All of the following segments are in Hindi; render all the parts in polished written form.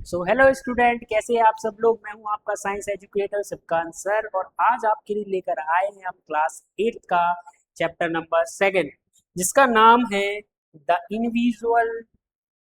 सो हेलो स्टूडेंट, कैसे हैं आप सब लोग। मैं हूं आपका साइंस एजुकेटर शिवकांत सर और आज आपके लिए लेकर आए हैं हम क्लास 8 का चैप्टर नंबर 7 जिसका नाम है the invisible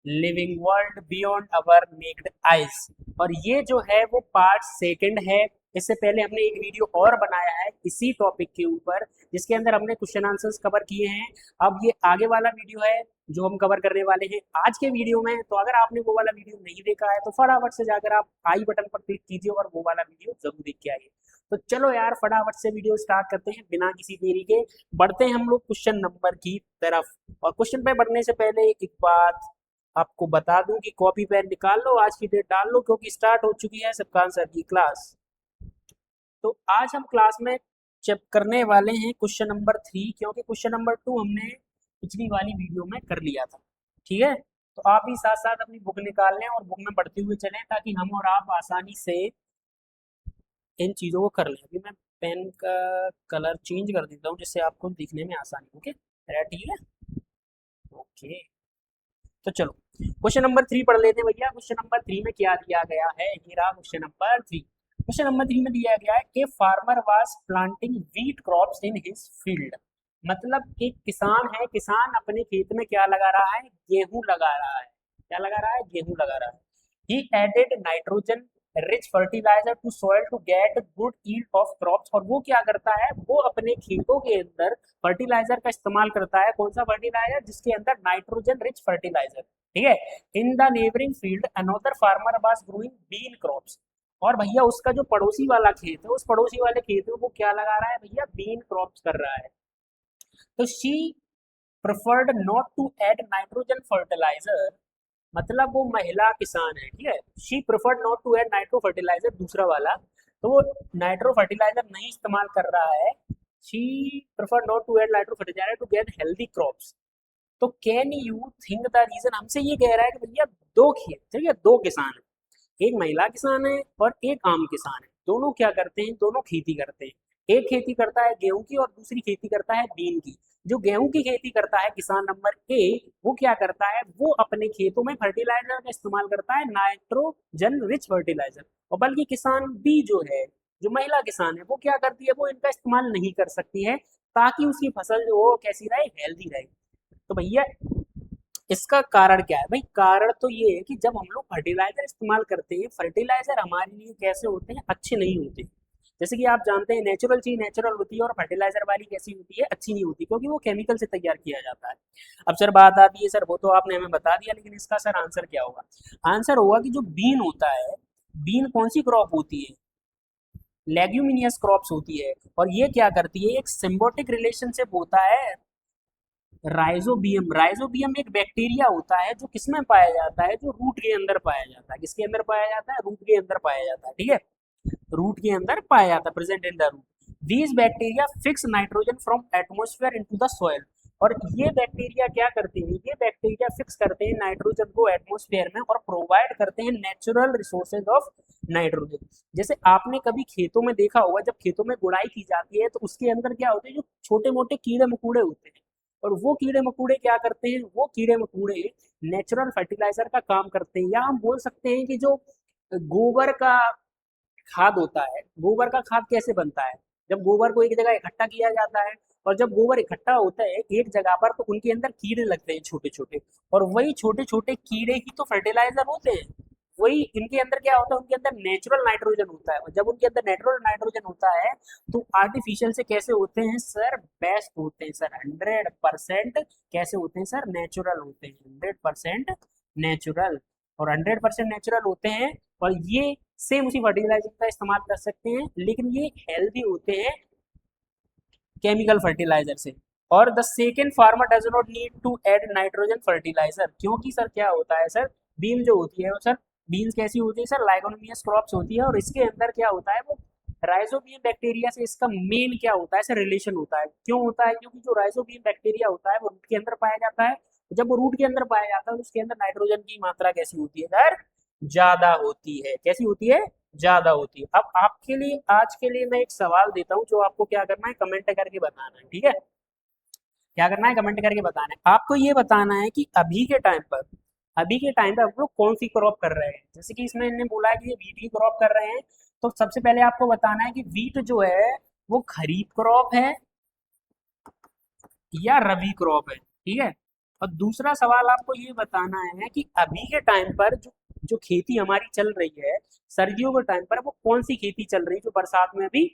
living world beyond our naked eyes. और ये जो है वो पार्ट सेकंड है। इससे पहले हमने एक वीडियो और बनाया है इसी टॉपिक के ऊपर जिसके अंदर हमने क्वेश्चन आंसर्स कवर किए हैं। अब ये आगे वाला वीडियो है जो हम कवर करने वाले हैं आज के वीडियो में। तो अगर आपने वो वाला वीडियो नहीं देखा है तो फटाफट से जाकर आप आई बटन पर क्लिक कीजिए और वो वाला वीडियो जरूर देख के आइए। तो चलो यार फटाफट से वीडियो स्टार्ट करते हैं बिना किसी देरी के। बढ़ते हैं हम लोग क्वेश्चन नंबर की तरफ। और क्वेश्चन पे बढ़ने से पहले एक बात आपको बता दूं कि कॉपी पेन निकाल लो, आज की डेट डाल लो क्योंकि स्टार्ट हो चुकी है शिवकांत सर की क्लास। तो आज हम क्लास में चेक करने वाले हैं क्वेश्चन नंबर 3 क्योंकि क्वेश्चन नंबर 2 हमने पिछली वाली वीडियो में कर लिया था। ठीक है, तो आप भी साथ साथ अपनी बुक निकाल लें और बुक में पढ़ते हुए चलें ताकि हम और आप आसानी से इन चीज़ों को कर लें। अभी मैं पेन का कलर चेंज कर देता हूँ जिससे आपको दिखने में आसानी। ओके, ठीक है। ओके, तो चलो क्वेश्चन नंबर 3 पढ़ लेते हैं भैया। क्वेश्चन नंबर 3 में क्या दिया गया है, ये रहा क्वेश्चन नंबर 3। क्वेश्चन नंबर 3 में दिया गया है कि farmer was planting wheat crops in his field. मतलब एक किसान है, किसान अपने खेत में क्या लगा रहा है, गेहूं लगा रहा है। क्या लगा रहा है, गेहूं लगा रहा है। He added nitrogen rich fertiliser to soil to get good yield of crops. और वो क्या करता है, वो अपने खेतों के अंदर फर्टिलाइजर का इस्तेमाल करता है। कौन सा फर्टिलाइजर, जिसके अंदर नाइट्रोजन रिच फर्टिलाइजर। ठीक है। In the neighbouring field another farmer was growing bean crops. और भैया उसका जो पड़ोसी वाला खेत है, उस पड़ोसी वाले खेत में वो क्या लगा रहा है भैया, बीन क्रॉप्स कर रहा है। तो she preferred not to add nitrogen fertiliser. मतलब वो महिला किसान है, ठीक है। She preferred not to add nitro fertiliser, दूसरा वाला। तो वो नाइट्रो फर्टिलाइजर नहीं इस्तेमाल कर रहा है। She preferred not to add nitro fertiliser to get healthy crops. तो can you think the reason, हमसे ये कह रहा है कि भैया दो खेत, ठीक है, दो किसान है, एक महिला किसान है और एक आम किसान है। दोनों क्या करते हैं, दोनों खेती करते हैं। एक खेती करता है गेहूं की और दूसरी खेती करता है बीन की। जो गेहूं की खेती करता है किसान नंबर ए, वो क्या करता है, वो अपने खेतों में फर्टिलाइजर का इस्तेमाल करता है, नाइट्रोजन रिच फर्टिलाइजर। और बल्कि किसान बी जो है, जो महिला किसान है, वो क्या करती है, वो इनका इस्तेमाल नहीं कर सकती है ताकि उसकी फसल जो हो कैसी रहे, हेल्दी रहे। तो भैया इसका कारण क्या है भाई, कारण तो ये है कि जब हम लोग फर्टिलाइजर इस्तेमाल करते हैं, फर्टिलाइजर हमारे लिए कैसे होते हैं, अच्छे नहीं होते। जैसे कि आप जानते हैं नेचुरल चीज नेचुरल होती है और फर्टिलाइजर वाली कैसी होती है, अच्छी नहीं होती, क्योंकि वो केमिकल से तैयार किया जाता है। अब सर बात आती है, सर वो तो आपने हमें बता दिया, लेकिन इसका सर आंसर क्या होगा। आंसर होगा कि जो बीन होता है, बीन कौन सी क्रॉप होती है, लेग्यूमिनियस क्रॉप्स होती है। और ये क्या करती है, एक सिम्बोटिक रिलेशनशिप होता है राइजोबियम। राइजोबियम एक बैक्टीरिया होता है जो किसमें पाया जाता है, जो रूट के अंदर पाया जाता है। किसके अंदर पाया जाता है, रूट के अंदर पाया जाता है। ठीक है, रूट के अंदर पाया जाता है, present in the root. These bacteria fix nitrogen from atmosphere into the soil. और ये बैक्टीरिया क्या करते हैं, ये बैक्टीरिया फिक्स करते हैं नाइट्रोजन को एटमोस्फेयर में और प्रोवाइड करते हैं नेचुरल रिसोर्सेज ऑफ नाइट्रोजन। जैसे आपने कभी खेतों में देखा होगा, जब खेतों में गुड़ाई की जाती है तो उसके अंदर क्या होते हैं, जो छोटे मोटे कीड़े मकोड़े होते हैं। और वो कीड़े मकोड़े क्या करते हैं, वो कीड़े मकोड़े नेचुरल फर्टिलाइजर का काम करते हैं। या हम बोल सकते हैं कि जो गोबर का खाद होता है, गोबर का खाद कैसे बनता है, जब गोबर को एक जगह इकट्ठा किया जाता है और जब गोबर इकट्ठा होता है एक जगह पर तो उनके अंदर कीड़े लगते हैं छोटे छोटे। और वही छोटे छोटे कीड़े ही तो फर्टिलाइजर होते हैं। वही इनके अंदर क्या होता है, उनके अंदर नेचुरल नाइट्रोजन होता है। और जब उनके अंदर नेचुरल नाइट्रोजन होता है तो आर्टिफिशियल से कैसे होते हैं सर, बेस्ट होते हैं सर, 100%। कैसे होते हैं सर, नेचुरल होते हैं, 100% नेचुरल। और 100% नेचुरल होते हैं। और ये सेम उसी फर्टिलाइजर का इस्तेमाल कर सकते हैं, लेकिन ये हेल्दी होते हैं केमिकल फर्टिलाइजर से। और the second farmer does not need to add nitrogen fertiliser, क्योंकि सर क्या होता है सर, बीन जो होती है वो सर, बीन्स कैसी होती है सर, लाइगोनोमियस क्रॉप्स होती है। और इसके अंदर क्या होता है, वो राइजोबियम बैक्टीरिया से इसका मेन क्या होता है सर, रिलेशन होता है। क्यों होता है, क्योंकि जो राइजोबियम बैक्टीरिया होता है वो रूट के अंदर पाया जाता है। जब वो रूट के अंदर पाया जाता है तो उसके अंदर नाइट्रोजन की मात्रा कैसी होती है सर, ज्यादा होती है। कैसी होती है, ज्यादा होती है। अब आपके लिए आज के लिए मैं एक सवाल देता हूं जो आपको क्या करना है, कमेंट करके बताना है। ठीक है, क्या करना है, कमेंट करके बताना है। आपको ये बताना है कि अभी के टाइम पर अभी के टाइम पे हम लोग कौन सी क्रॉप कर रहे हैं। जैसे कि इसमें इन्होंने बोला है कि ये वीट की क्रॉप कर रहे हैं, तो सबसे पहले आपको बताना है कि वीट जो है वो खरीफ क्रॉप है या रबी क्रॉप है, ठीक है। और दूसरा सवाल आपको ये बताना है कि अभी के टाइम पर जो जो खेती हमारी चल रही है सर्दियों के टाइम पर, वो कौन सी खेती चल रही है जो बरसात में अभी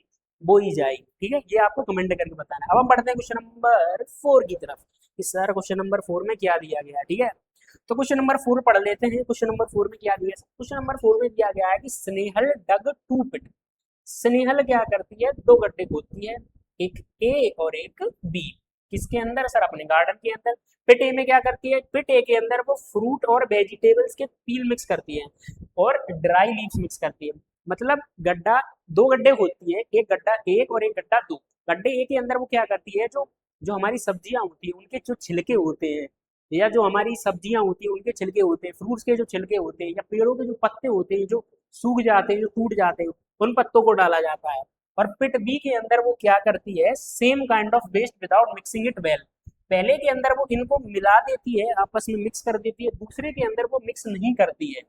बोई जाएगी, ठीक है। ये आपको कमेंट करके बताना है। अब हम बढ़ते हैं क्वेश्चन नंबर 4 की तरफ कि सर क्वेश्चन नंबर 4 में क्या दिया गया है, ठीक है। तो क्वेश्चन नंबर 4 पढ़ लेते हैं। क्वेश्चन नंबर 4 में क्या दिया है? क्वेश्चन नंबर 4 में दिया गया है कि स्नेहल डग टू पिट। स्नेहल क्या करती है? दो गड्ढे खोदती है, एक ए और एक बी। किसके अंदर? सर अपने गार्डन के अंदर। पिट ए में क्या करती है? पिट ए के अंदर वो फ्रूट और वेजिटेबल्स के पील मिक्स करती है और ड्राई लीव्स मिक्स करती है। मतलब गड्ढा, दो गड्ढे होती है, एक गड्ढा एक और एक गड्ढा दो। गड्ढे ए के अंदर वो क्या करती है, जो जो हमारी सब्जियां होती है उनके जो छिलके होते हैं, या जो हमारी सब्जियां होती है उनके छिलके होते हैं, फ्रूट्स के जो छिलके होते हैं, या पेड़ों के जो पत्ते होते हैं जो सूख जाते हैं, जो टूट जाते हैं, उन पत्तों को डाला जाता है। और पिट बी के अंदर वो क्या करती है? Same kind of waste without mixing it well. पहले के अंदर वो इनको मिला देती है, आपस में मिक्स कर देती है, दूसरे के अंदर वो मिक्स नहीं करती है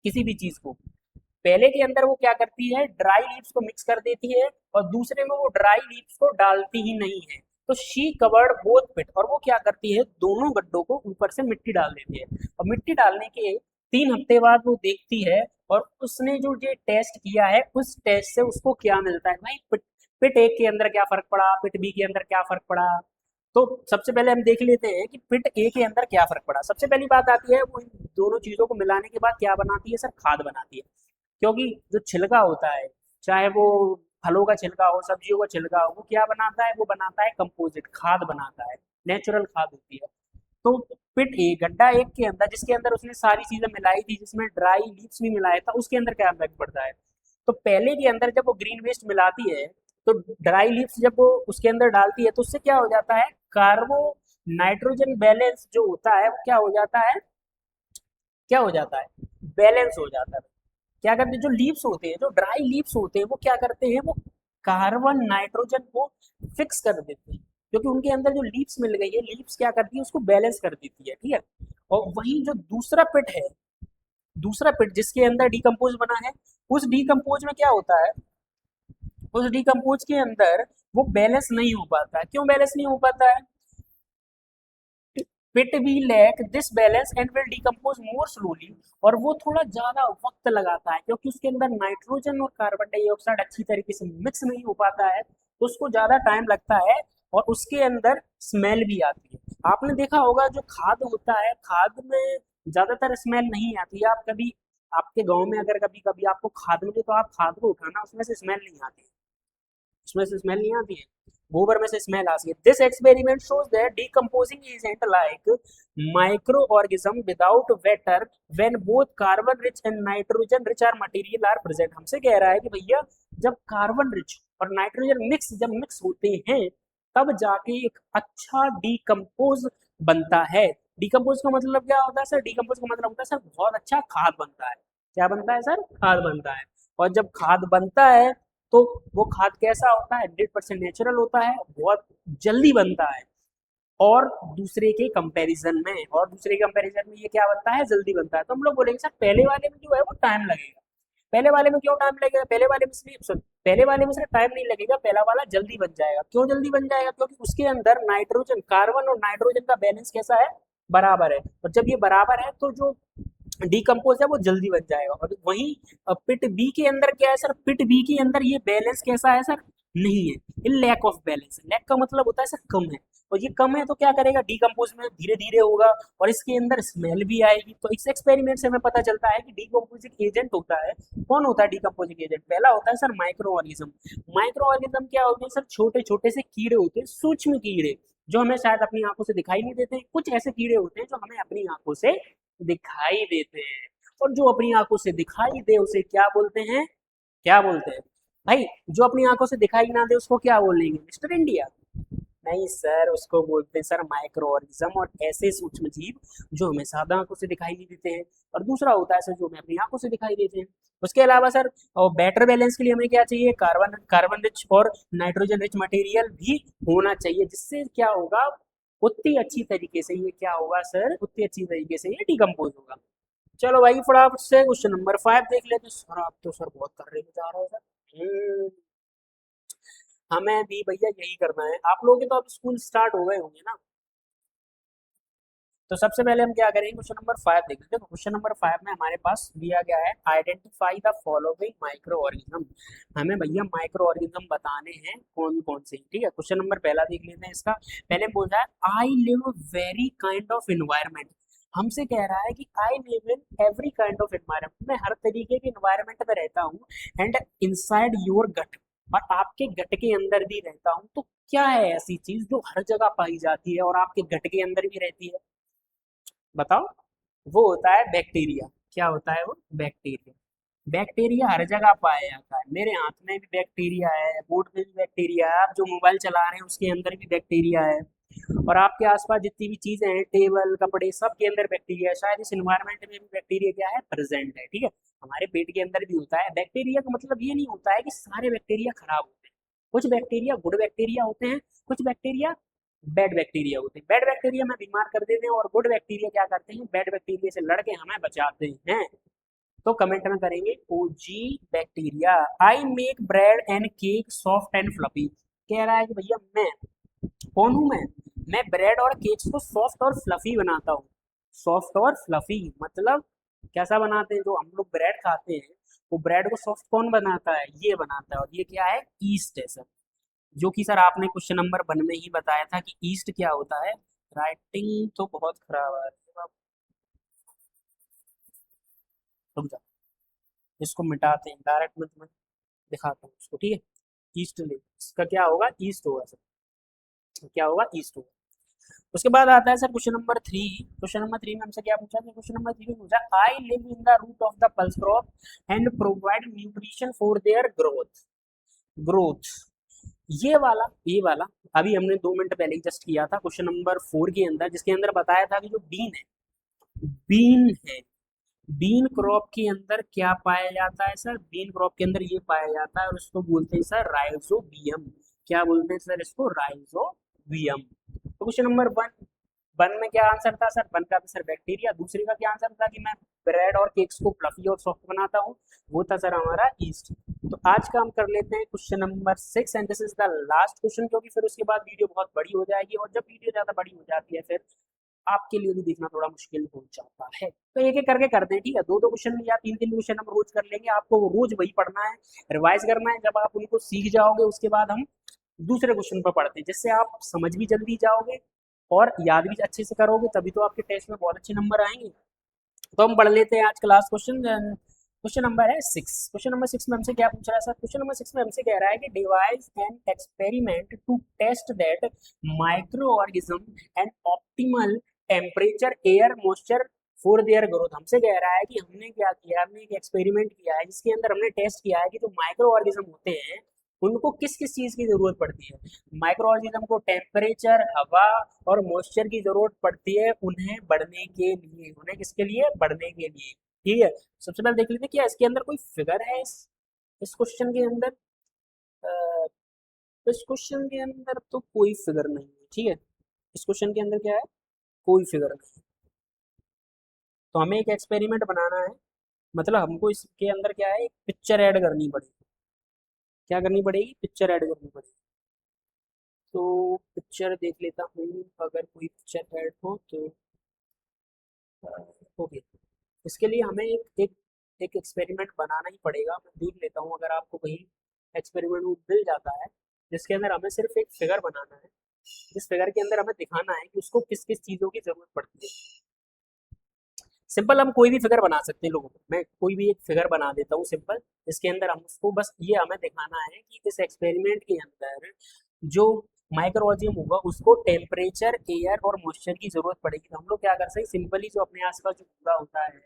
किसी भी चीज को। पहले के अंदर वो क्या करती है? ड्राई लीव्स को मिक्स कर देती है और दूसरे में वो ड्राई लीव्स को डालती ही नहीं है। तो शी कवर्ड बोथ पिट, और वो क्या करती है? दोनों गड्ढों को ऊपर से मिट्टी डाल देती है। और मिट्टी डालने के 3 हफ्ते बाद वो देखती है और उसने जो ये टेस्ट किया है उस टेस्ट से उसको क्या मिलता है भाई? पिट पिट ए के अंदर क्या फर्क पड़ा, पिट बी के अंदर क्या फर्क पड़ा। तो सबसे पहले हम देख लेते हैं कि पिट ए के अंदर क्या फर्क पड़ा। सबसे पहली बात आती है, वो इन दोनों चीजों को मिलाने के बाद क्या बनाती है? सर खाद बनाती है। क्योंकि जो छिलका होता है, चाहे वो फलों का छिलका हो, सब्जियों का छिलका हो, वो क्या बनाता है? वो बनाता है कंपोजिट खाद बनाता है, नेचुरल खाद होती है। तो पिट ए, गड्ढा एक के अंदर जिसके अंदर उसने सारी चीजें मिलाई थी, जिसमें ड्राई लीव्स भी मिलाया था, उसके अंदर क्या इम्पैक्ट पड़ता है? तो पहले के अंदर जब वो ग्रीन वेस्ट मिलाती है, तो ड्राई लीव्स जब वो उसके अंदर डालती है, तो उससे क्या हो जाता है? कार्बो नाइट्रोजन बैलेंस जो होता है वो क्या हो जाता है? क्या हो जाता है? बैलेंस हो जाता है। क्या करते हैं? जो लीव्स होते हैं, जो ड्राई लीव्स होते हैं, वो क्या करते हैं? वो कार्बन नाइट्रोजन को फिक्स कर देते हैं, क्योंकि उनके अंदर जो लीव्स मिल गई है, लीव्स क्या करती है? उसको बैलेंस कर देती है, ठीक है। और वहीं जो दूसरा पिट है, दूसरा पिट जिसके अंदर डिकम्पोज बना है, उस डिकम्पोज में क्या होता है? उस डिकम्पोज के अंदर वो बैलेंस नहीं हो पाता है। क्यों बैलेंस नहीं हो पाता है? Pit be lack this balance and will decompose more slowly, और वो थोड़ा ज्यादा वक्त लगाता है क्योंकि उसके अंदर नाइट्रोजन और कार्बन डाइऑक्साइड अच्छी तरीके से मिक्स नहीं हो पाता है, तो उसको ज्यादा टाइम लगता है और उसके अंदर स्मेल भी आती है। आपने देखा होगा जो खाद होता है, खाद में ज्यादातर स्मेल नहीं आती है। आप कभी आपके गांव में अगर कभी कभी आपको खाद मिले तो आप खाद को उठाना, उसमें से स्मेल नहीं आती है, उसमें से स्मेल नहीं आती है, गोबर में से स्मेल आती है। This experiment shows that decomposing agent like micro organism without water when both carbon rich and nitrogen rich are material are present. हमसे कह रहा है कि भैया जब कार्बन रिच और नाइट्रोजन मिक्स जब मिक्स होते हैं, तब जाके एक अच्छा डीकम्पोज बनता है। डीकम्पोज का मतलब क्या होता है सर? डीकम्पोज का मतलब होता है सर बहुत अच्छा खाद बनता है। क्या बनता है सर? खाद बनता है। और जब खाद बनता है तो वो खाद कैसा होता है? 100% नेचुरल होता है, बहुत जल्दी बनता है। और दूसरे के कंपैरिजन में, और दूसरे के कंपैरिजन में ये क्या बनता है? जल्दी बनता है। तो हम लोग बोलेंगे सर पहले वाले में जो है वो टाइम लगेगा। पहले वाले में क्यों टाइम लगेगा? पहले वाले में सिर्फ पहले वाले में सिर्फ टाइम नहीं लगेगा, पहला वाला जल्दी बन जाएगा। क्यों जल्दी बन जाएगा? क्योंकि उसके अंदर नाइट्रोजन, कार्बन और नाइट्रोजन का बैलेंस कैसा है? बराबर है। और जब ये बराबर है तो जो डिकम्पोज है वो जल्दी बन जाएगा। और वहीं पिट बी के अंदर क्या है सर? पिट बी के अंदर ये बैलेंस कैसा है सर? नहीं है, ये लैक ऑफ बैलेंस है। लैक का मतलब होता है सर कम है, और ये कम है तो क्या करेगा? डिकम्पोज में धीरे धीरे होगा और इसके अंदर स्मेल भी आएगी। तो इस एक्सपेरिमेंट से हमें पता चलता है कि डिकम्पोजिंग एजेंट होता है, कौन होता है डिकम्पोजिंग एजेंट? पहला होता है sir micro organism. Micro organism क्या होते हैं सर? छोटे छोटे से कीड़े होते हैं, सूक्ष्म कीड़े, जो हमें शायद अपनी आंखों से दिखाई नहीं देते। कुछ ऐसे कीड़े होते हैं जो हमें अपनी आंखों से दिखाई देते हैं, और जो अपनी आंखों से दिखाई दे उसे क्या बोलते हैं? क्या बोलते हैं भाई? जो अपनी आंखों से दिखाई ना दे उसको क्या बोलेंगे मिस्टर इंडिया? नहीं सर, उसको बोलते हैं सर माइक्रो ऑर्गेनिज्म। और ऐसे सूक्ष्म जीव जो हमें सादा आंखों से दिखाई नहीं देते हैं। और दूसरा होता है सर जो हमें अपनी आंखों से दिखाई देते हैं। उसके अलावा सर और बेटर बैलेंस के लिए हमें क्या चाहिए? कार्बन कार्बन रिच और नाइट्रोजन रिच मटेरियल भी होना चाहिए, जिससे क्या होगा? उतनी अच्छी तरीके से ये क्या होगा सर, उतनी अच्छी तरीके से ये डिकम्पोज होगा। चलो भाई फटाफट से क्वेश्चन नंबर 5 देख लेते हैं। सर आप तो सर बहुत कर रहे जा रहे हो सर। हमें भी भैया यही करना है। आप लोगों के तो अब स्कूल स्टार्ट हो गए होंगे ना। तो सबसे पहले हम क्या करेंगे, क्वेश्चन नंबर 5 देख लेते हैं। क्वेश्चन नंबर 5 में हमारे पास दिया गया है identify the following micro organism. हमें भैया माइक्रो ऑर्गेनिज्म बताने हैं कौन कौन से, ठीक है। क्वेश्चन नंबर पहला देख लेते हैं इसका। पहले बोल रहा है I live very kind of environment. हमसे कह रहा है कि आई live in every kind of environment, मैं हर तरीके के इन्वायरमेंट में रहता हूँ। एंड इनसाइड योर गट, और आपके गट के अंदर भी रहता हूँ। तो क्या है ऐसी चीज जो हर जगह पाई जाती है और आपके गट के अंदर भी रहती है, बताओ। वो होता है बैक्टीरिया। क्या होता है वो, बैक्टीरिया। बैक्टीरिया हर जगह पाया जाता है। मेरे हाथ में भी बैक्टीरिया है, बोर्ड में भी बैक्टीरिया है, आप जो मोबाइल चला रहे हैं उसके अंदर भी बैक्टीरिया है, और आपके आसपास जितनी भी चीजें हैं, टेबल कपड़े, सब के अंदर बैक्टीरिया है। शायद इस एनवायरनमेंट में भी बैक्टीरिया क्या है, प्रेजेंट है, ठीक है। हमारे पेट के अंदर भी होता है बैक्टीरिया। का मतलब ये नहीं होता है कि सारे बैक्टीरिया खराब होते हैं। कुछ बैक्टीरिया गुड बैक्टीरिया होते हैं, कुछ बैक्टीरिया बैड बैक्टीरिया होते हैं। बैड बैक्टीरिया में बीमार कर देते हैं, और गुड बैक्टीरिया क्या करते हैं, बैड बैक्टीरिया से लड़के हमें बचाते हैं। तो कमेंट में करेंगे OG bacteria. I make bread and cake soft and fluffy. कह रहा है कि भैया मैं कौन हूं, मैं ब्रेड और केक्स को सॉफ्ट और फ्लफी बनाता हूँ। सॉफ्ट और फ्लफी मतलब कैसा बनाते हैं, जो हम लोग ब्रेड खाते हैं वो ब्रेड को सॉफ्ट कौन बनाता है, ये बनाता है। और ये क्या है, ईस्ट है सर। जो कि सर आपने क्वेश्चन नंबर 1 में ही बताया था कि ईस्ट क्या होता है। राइटिंग तो बहुत खराब है, रुक जा, इसको मिटाते हैं, डायरेक्ट में तुम्हें दिखाता हूँ उसको, ठीक है। ईस्ट ले, इसका क्या होगा, ईस्ट होगा सर। क्या होगा, ईस्ट होगा। उसके बाद आता है sir question number 3। Question number 3 में हमसे क्या पूछा, क्वेश्चन नंबर 3 में पूछा I live in the root of the pulse crop and provide nutrition for their growth. Growth, ये वाला अभी हमने 2 मिनट पहले ही जस्ट किया था क्वेश्चन नंबर 4 के अंदर, जिसके अंदर बताया था कि जो बीन है, बीन क्रॉप के अंदर क्या पाया जाता है सर, बीन क्रॉप के अंदर ये पाया जाता है, और उसको बोलते हैं सर राइजोबियम। क्या बोलते हैं सर इसको, राइजोबियम। तो क्वेश्चन नंबर 1 में क्या आंसर था सर, 1 का था सर बैक्टीरिया। दूसरे का क्या आंसर था कि मैं ब्रेड और केक्स को फ्लफी और सॉफ्ट बनाता हूँ, वो था सर हमारा ईस्ट। तो आज का हम कर लेते हैं question number 6 and this is the last question, क्योंकि फिर उसके बाद वीडियो बहुत बड़ी हो जाएगी, और जब वीडियो ज्यादा बड़ी हो जाती है फिर आपके लिए भी देखना थोड़ा मुश्किल हो जाता है। तो एक एक करके करते हैं, ठीक है। 2-2 क्वेश्चन या 3-3 क्वेश्चन हम रोज कर लेंगे। आपको रोज वही पढ़ना है, रिवाइज करना है। जब आप उनको सीख जाओगे उसके बाद हम दूसरे क्वेश्चन पर पढ़ते हैं, जिससे आप समझ भी जल्दी जाओगे और याद भी अच्छे से करोगे, तभी तो आपके टेस्ट में बहुत अच्छे नंबर आएंगे। तो हम पढ़ लेते हैं आज का लास्ट क्वेश्चन। क्वेश्चन नंबर है 6। क्वेश्चन नंबर 6 में हमसे क्या पूछ रहा है सर, क्वेश्चन नंबर 6 में हमसे कह रहा है कि devise an experiment to test that microorganism and optimal temperature air moisture for their growth. हमसे कह रहा है कि हमने क्या किया, हमने एक एक्सपेरिमेंट किया है जिसके अंदर हमने टेस्ट किया है कि जो माइक्रो ऑर्गेनिज्म होते हैं उनको किस किस चीज की जरूरत पड़ती है। माइक्रो ऑर्गेनिज्म को टेम्परेचर, हवा और मॉइस्चर की जरूरत पड़ती है उन्हें बढ़ने के लिए। उन्हें किसके लिए, बढ़ने के लिए, ठीक है। सबसे पहले देख लेते हैं क्या इसके अंदर कोई फिगर है, इस क्वेश्चन के अंदर। अ, इस क्वेश्चन के अंदर तो कोई फिगर नहीं है, ठीक है। इस क्वेश्चन के अंदर क्या है, कोई फिगर नहीं। तो हमें एक एक्सपेरिमेंट बनाना है, मतलब हमको इसके अंदर क्या है, एक पिक्चर ऐड करनी पड़ेगी। क्या करनी पड़ेगी, पिक्चर ऐड करनी पड़ेगी। तो पिक्चर देख लेता हूँ, अगर कोई पिक्चर ऐड हो तो ओके। इसके लिए हमें एक एक्सपेरिमेंट बनाना ही पड़ेगा। मैं देख लेता हूँ अगर आपको कहीं एक्सपेरिमेंट मिल जाता है जिसके अंदर हमें सिर्फ एक फिगर बनाना है, जिस फिगर के अंदर हमें दिखाना है कि उसको किस किस चीज़ों की ज़रूरत पड़ती है। सिंपल हम कोई भी फिगर बना सकते हैं लोगों को, मैं कोई भी एक फिगर बना देता हूँ सिंपल। इसके अंदर हम उसको बस ये हमें दिखाना है कि इस एक्सपेरिमेंट के अंदर जो माइक्रोऑर्गेनिज्म होगा उसको टेम्परेचर, एयर और मॉइस्चर की जरूरत पड़ेगी। तो हम लोग क्या कर सकते हैं, सिंपली जो अपने आसपास जो कूड़ा होता है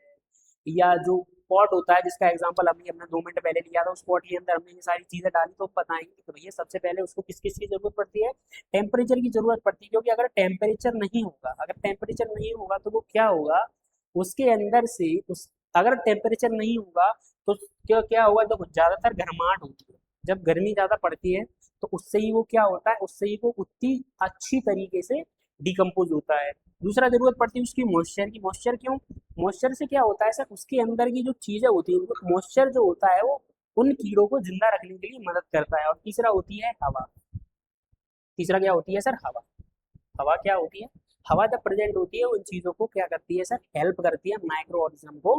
या जो पॉट होता है, जिसका एग्जांपल हमने अपने 2 मिनट पहले लिया था, उस पॉट के अंदर हमने ये सारी चीजें डाली, तो बताएंगे तो भैया सबसे पहले उसको किस किस की जरूरत पड़ती है, टेम्परेचर की जरूरत पड़ती है। क्योंकि अगर टेम्परेचर नहीं होगा, अगर टेम्परेचर नहीं होगा तो वो क्या होगा, उसके अंदर से उस अगर टेम्परेचर नहीं होगा तो क्या क्या होगा, देखो ज्यादातर गर्माहट होती है। जब गर्मी ज्यादा पड़ती है तो उससे ही वो क्या होता है, उससे ही वो उतनी अच्छी तरीके से डिकम्पोज होता है। दूसरा जरूरत पड़ती है उसकी मॉइस्चर की। मॉइस्चर क्यों? मॉइस्चर से क्या होता है सर, उसके अंदर की जो चीजें होती है, मॉइस्चर जो होता है वो उन कीड़ों को जिंदा रखने के लिए मदद करता है। और तीसरा होती है हवा। तीसरा क्या होती है सर? हवा। हवा क्या होती है? हवा जब प्रेजेंट होती है उन चीजों को क्या करती है सर? हेल्प करती है माइक्रो ऑर्गेनिज्म को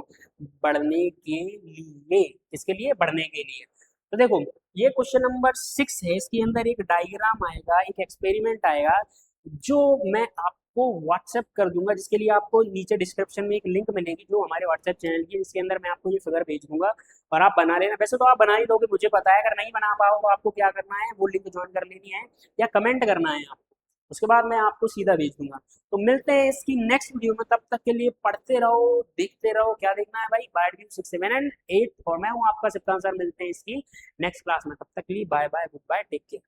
बढ़ने के लिए। किसके लिए? बढ़ने के लिए। तो देखो, ये क्वेश्चन नंबर 6 है, इसके अंदर एक डायग्राम आएगा, एक एक्सपेरिमेंट आएगा, जो मैं आपको व्हाट्सएप कर दूंगा, जिसके लिए आपको नीचे डिस्क्रिप्शन में एक लिंक मिलेगी जो हमारे व्हाट्सएप चैनल की, इसके अंदर मैं आपको ये फिगर भेज दूंगा और आप बना लेना। वैसे तो आप बना ही दोगे, मुझे पता है। अगर नहीं बना पाओ तो आपको क्या करना है, वो लिंक ज्वाइन कर लेनी है या कमेंट करना है आपको, उसके बाद मैं आपको सीधा भेज दूंगा। तो मिलते हैं इसकी नेक्स्ट वीडियो में, तब तक के लिए पढ़ते रहो, देखते रहो। क्या देखना है भाई? Biology 6, 7 and 8। और मैं हूँ आपका सिद्धांत सर। मिलते हैं इसकी नेक्स्ट क्लास में, तब तक के लिए bye bye, goodbye, take care.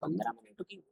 15 minute की